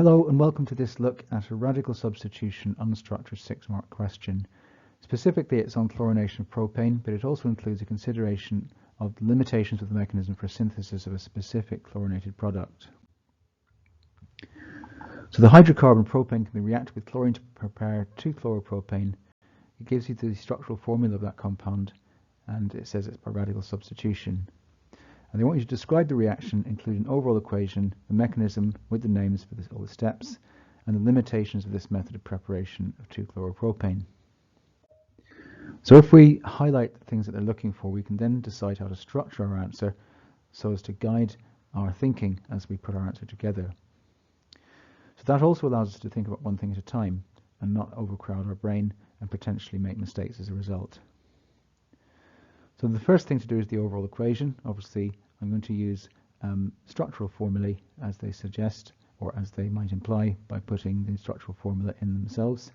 Hello and welcome to this look at a radical substitution unstructured 6-mark question. Specifically, it's on chlorination of propane, but it also includes a consideration of the limitations of the mechanism for synthesis of a specific chlorinated product. So the hydrocarbon propane can be reacted with chlorine to prepare 2-chloropropane. It gives you the structural formula of that compound, and it says it's by radical substitution. And they want you to describe the reaction, including an overall equation, the mechanism with the names for all the steps, and the limitations of this method of preparation of 2-chloropropane. So if we highlight the things that they're looking for, we can then decide how to structure our answer so as to guide our thinking as we put our answer together. So that also allows us to think about one thing at a time and not overcrowd our brain and potentially make mistakes as a result. So the first thing to do is the overall equation. Obviously, I'm going to use structural formulae as they suggest, or as they might imply, by putting the structural formula in themselves.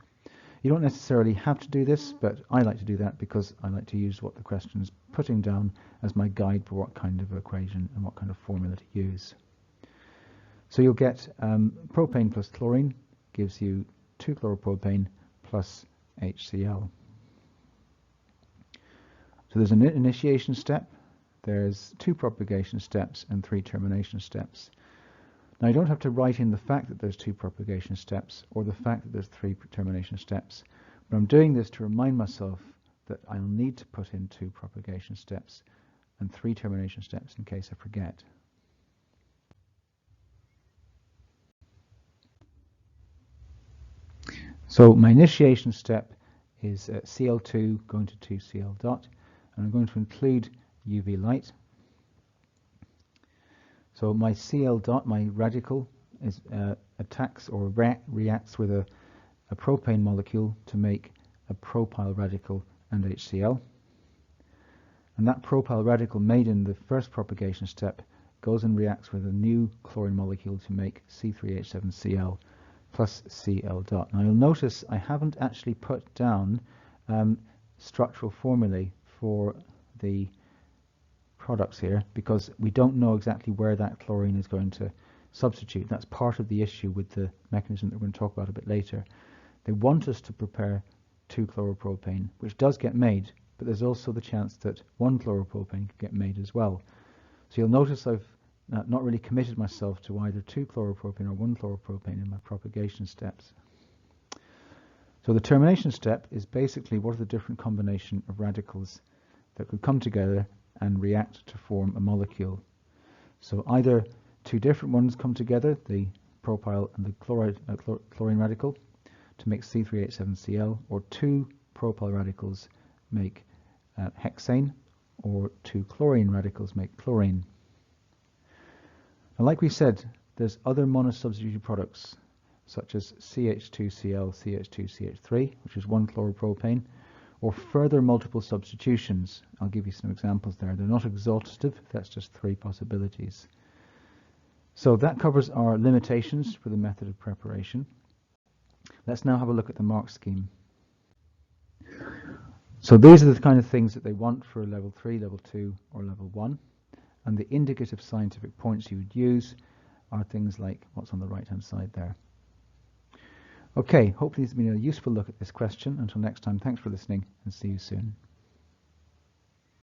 You don't necessarily have to do this, but I like to do that because I like to use what the question is putting down as my guide for what kind of equation and what kind of formula to use. So you'll get propane plus chlorine gives you 2-chloropropane plus HCl. So there's an initiation step, there's 2 propagation steps and 3 termination steps. Now you don't have to write in the fact that there's 2 propagation steps or the fact that there's 3 termination steps, but I'm doing this to remind myself that I'll need to put in 2 propagation steps and 3 termination steps in case I forget. So my initiation step is Cl2 going to 2Cl dot. And I'm going to include UV light. So my Cl dot, my radical, is attacks or reacts with a propane molecule to make a propyl radical and HCl. And that propyl radical made in the first propagation step goes and reacts with a new chlorine molecule to make C3H7Cl plus Cl dot. Now you'll notice I haven't actually put down structural formulae for the products here because we don't know exactly where that chlorine is going to substitute. That's part of the issue with the mechanism that we're going to talk about a bit later. They want us to prepare 2-chloropropane, which does get made, but there's also the chance that 1-chloropropane can get made as well. So you'll notice I've not really committed myself to either 2-chloropropane or 1-chloropropane in my propagation steps. So the termination step is basically what are the different combination of radicals that could come together and react to form a molecule. So either 2 different ones come together, the propyl and the chlorine radical, to make C3H7Cl, or 2 propyl radicals make hexane, or 2 chlorine radicals make chlorine. Now, like we said, there's other monosubstituted products such as CH2Cl, CH2CH3, which is 1-chloropropane, or further multiple substitutions. I'll give you some examples there. They're not exhaustive, that's just 3 possibilities. So that covers our limitations for the method of preparation. Let's now have a look at the mark scheme. So these are the kind of things that they want for level 3, level 2, or level 1. And the indicative scientific points you would use are things like what's on the right-hand side there. Okay, hopefully it's been a useful look at this question. Until next time, thanks for listening and see you soon.